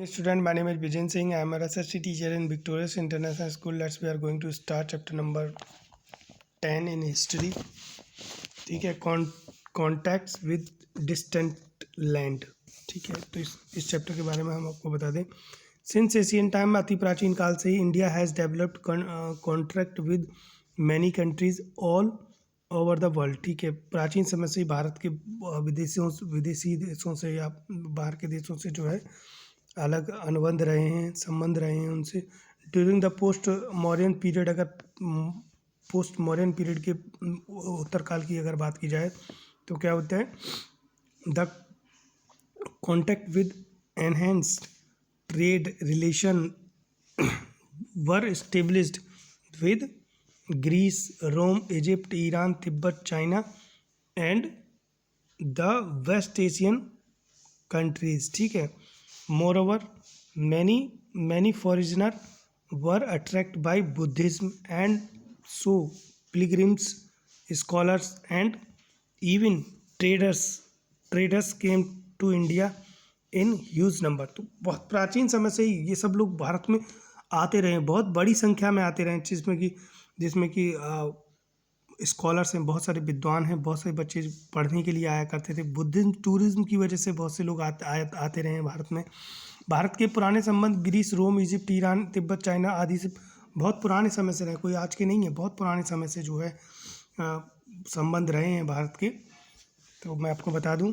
Student, my name is Bijen Singh. I am a SST teacher in Victorious International School. We are going to start chapter number 10 in history. ठीक है, contacts with distant land. ठीक है, तो इस chapter के बारे में हम आपको बता दें. सिंस एशियन टाइम, अति प्राचीन काल से ही India has developed contract with many countries all over the world. ठीक है, प्राचीन समय से ही भारत के विदेशी देशों से या बाहर के देशों से जो है अलग अनुबंध रहे हैं, संबंध रहे हैं उनसे. During the post Mauryan period, अगर पोस्ट मौर्यन पीरियड के उत्तर काल की अगर बात की जाए तो क्या होता है, the contact with enhanced trade relation were established with Greece, Rome, Egypt, Iran, Tibet, China and the West Asian countries. ठीक है, moreover many foreigner were attracted by Buddhism, and so pilgrims, scholars and even traders came to India in huge number. तो बहुत प्राचीन समय से ही ये सब लोग भारत में आते रहे, बहुत बड़ी संख्या में आते रहे, जिसमें कि स्कॉलर्स हैं, बहुत सारे विद्वान हैं, बहुत सारे बच्चे पढ़ने के लिए आया करते थे. बुद्धिज्म टूरिज्म की वजह से बहुत से लोग आते रहे हैं भारत में. भारत के पुराने संबंध Greece, Rome, Egypt, Iran, Tibet, China आदि से बहुत पुराने समय से रहे, कोई आज के नहीं है, बहुत पुराने समय से जो है संबंध रहे हैं भारत के. तो मैं आपको बता दूं,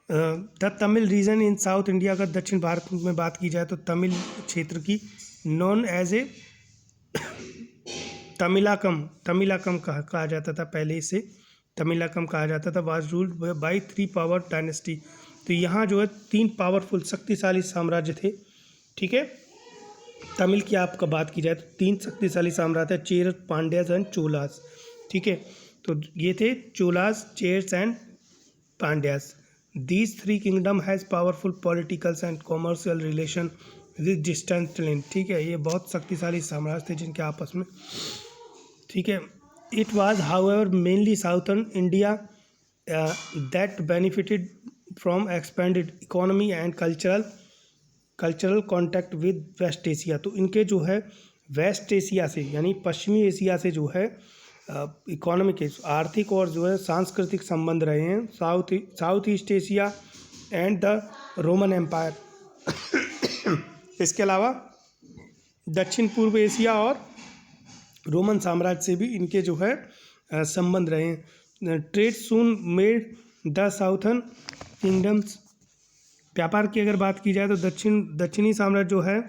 the Tamil region in South India, अगर दक्षिण भारत में बात की जाए तो तमिल क्षेत्र की नॉन एज ए तमिलाकम कहा जाता था, पहले से तमिलाकम कहा जाता था. Was ruled by 3 power dynasty. तो यहाँ जो है 3 पावरफुल शक्तिशाली साम्राज्य थे. ठीक है, तमिल की आपका बात की जाए तो 3 शक्तिशाली साम्राज्य, चेर, पांड्यास एंड चोलास. ठीक है, तो ये थे Cholas, Cheras and Pandyas. These 3 kingdom has powerful politicals and commercial relation with distant land. ठीक है, ये बहुत शक्तिशाली साम्राज्य थे जिनके आपस में. ठीक है, it was however mainly southern India that benefited from expanded economy and cultural contact with West Asia. तो इनके जो है वेस्ट एशिया से यानी पश्चिमी एशिया से जो है इकोनॉमिक, आर्थिक और जो है सांस्कृतिक संबंध रहे हैं. South East Asia and the Roman Empire. इसके अलावा दक्षिण पूर्व एशिया और रोमन साम्राज्य से भी इनके जो है संबंध रहे हैं. Trade soon made the southern kingdoms. व्यापार की अगर बात की जाए तो दक्षिणी साम्राज्य जो है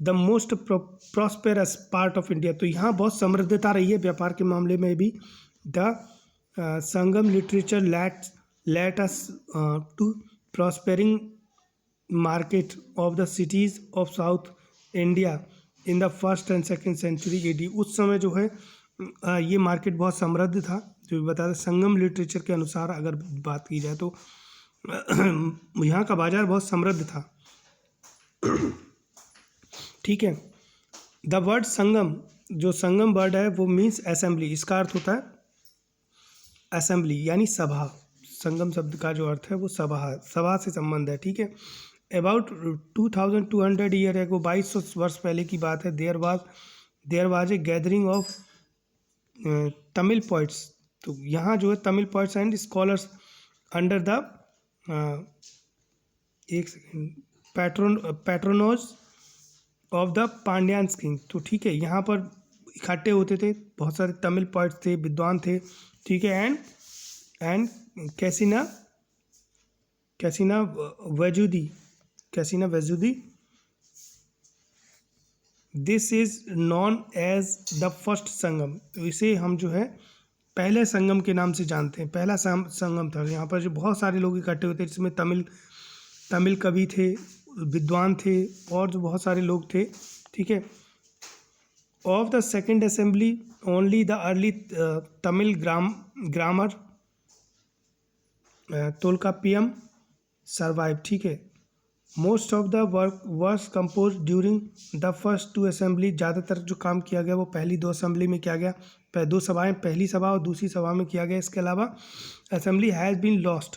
the most prosperous part of India. तो यहाँ बहुत समृद्धता रही है व्यापार के मामले में भी. The Sangam literature let us to prospering market of the cities of South India in the 1st and 2nd century AD. उस समय जो है ये मार्केट बहुत समृद्ध था, जो बता दें संगम लिटरेचर के अनुसार अगर बात की जाए तो यहाँ का बाजार बहुत समृद्ध था. ठीक है, द वर्ड संगम, जो संगम वर्ड है वो मीन्स असेंबली. इसका अर्थ होता है असेंबली यानी सभा. संगम शब्द का जो अर्थ है वो सभा से संबंध है. ठीक है, अबाउट 2200 ईयर एगो, 2200 वर्ष पहले की बात है. There was a gathering of Tamil poets. तो यहाँ जो है Tamil poets and scholars under the patronage of the Pandyan king. तो ठीक है, यहाँ पर इकट्ठे होते थे, बहुत सारे तमिल पोइट्स थे, विद्वान थे. ठीक है, एंड कैसिना वजुदी. This is known as the first Sangam. तो इसे हम जो है पहले संगम के नाम से जानते हैं. पहला संगम था. यहाँ पर जो बहुत सारे लोग इकट्ठे होते, जिसमें तमिल कवि थे, विद्वान थे और जो बहुत सारे लोग थे. ठीक है, of the second assembly only the early Tamil grammar Tolkappiyam survive. ठीक है, most of the work verse compose during the first 2 assembly. ज़्यादातर जो काम किया गया वो पहली 2 असेंबली में किया गया. 2 सभाएं, पहली सभा और दूसरी सभा में किया गया. इसके अलावा असेंबली हैज़ बीन लॉस्ट.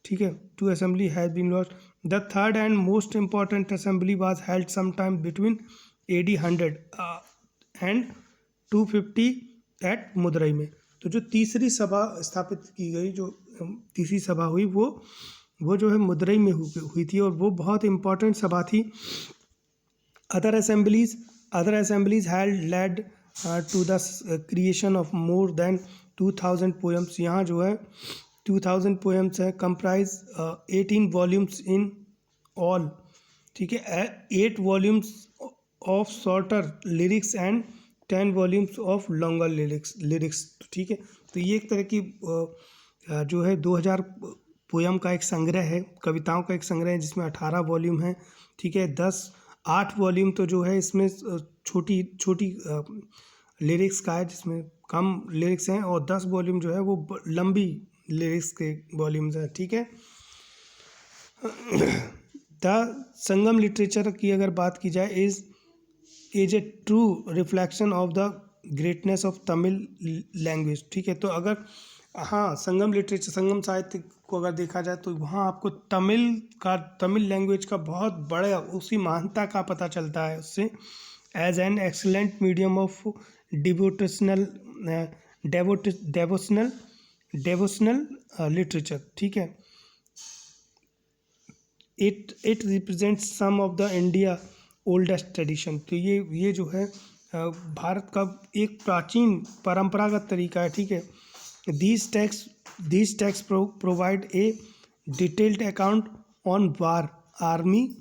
ठीक है, 2 assembly has been lost. The third and most important assembly was held sometime between AD 100 and 250 at Madurai में। तो जो तीसरी सभा स्थापित की गई, जो तीसरी सभा हुई, वो जो है मदुरई में हुई थी, और वो बहुत इम्पोर्टेंट सभा थी। Other assemblies had led to the creation of more than 2000 poems। यहाँ जो है 2000 poems है, comprise 18 volumes in all, ठीक है, 8 volumes of shorter lyrics and 10 volumes of longer lyrics, ठीक है। तो ये एक तरह की जो है 2000 पोयम का एक संग्रह है, कविताओं का एक संग्रह है, जिसमें 18 वॉल्यूम है, ठीक है। 8 वॉल्यूम तो जो है इसमें छोटी छोटी लिरिक्स का है, जिसमें कम लिरिक्स हैं, और 10 वॉल्यूम जो है वो लंबी लिरिक्स के वॉल्यूम्स हैं, ठीक है। द संगम लिटरेचर की अगर बात की जाए, is a true reflection of the greatness of Tamil language, ठीक है। तो अगर हाँ, संगम लिटरेचर, संगम साहित्य को अगर देखा जाए तो वहाँ आपको तमिल लैंग्वेज का बहुत बड़ा उसकी महानता का पता चलता है उससे। As an excellent medium of devotional literature, ठीक है। It represents some of the India oldest tradition. तो ये जो है भारत का एक प्राचीन परंपरागत तरीका है, ठीक है। These texts provide a detailed account on war, army,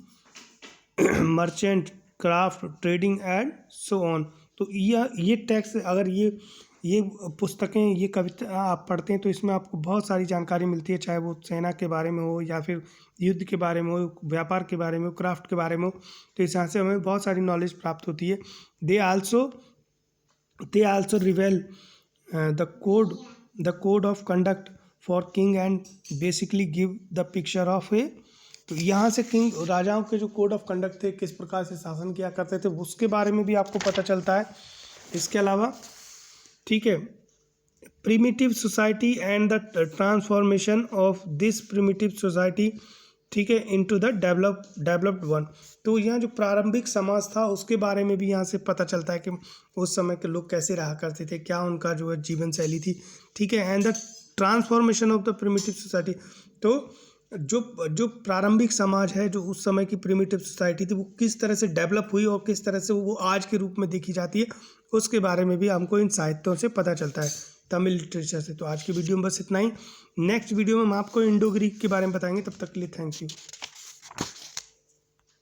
merchant, craft, trading and so on। तो ये टेक्स्ट, अगर ये पुस्तकें, ये कविता आप पढ़ते हैं तो इसमें आपको बहुत सारी जानकारी मिलती है, चाहे वो सेना के बारे में हो, या फिर युद्ध के बारे में हो, व्यापार के बारे में हो, क्राफ्ट के बारे में हो। तो इस यहाँ से हमें बहुत सारी नॉलेज प्राप्त होती है। They also रिवेल the code of conduct for king and basically give the picture of a। तो यहाँ से राजाओं के जो कोड ऑफ कंडक्ट थे, किस प्रकार से शासन किया करते थे, उसके बारे में भी आपको पता चलता है। इसके अलावा, ठीक है, primitive society and the transformation of this primitive society, ठीक है, इनटू द डेवलप्ड वन। तो यहाँ जो प्रारंभिक समाज था उसके बारे में भी यहाँ से पता चलता है कि उस समय के लोग कैसे रहा करते थे, क्या उनका जो है जीवन शैली थी, ठीक है। And the transformation of the primitive society. तो जो प्रारंभिक समाज है, जो उस समय की प्रिमिटिव सोसाइटी थी, वो किस तरह से डेवलप हुई और किस तरह से वो आज के रूप में देखी जाती है, उसके बारे में भी हमको इन साहित्यों से पता चलता है, तमिल लिटरेचर से। तो आज की वीडियो में बस इतना ही। नेक्स्ट वीडियो में हम आपको इंडो ग्रीक के बारे में बताएंगे। तब तक के लिए थैंक यू।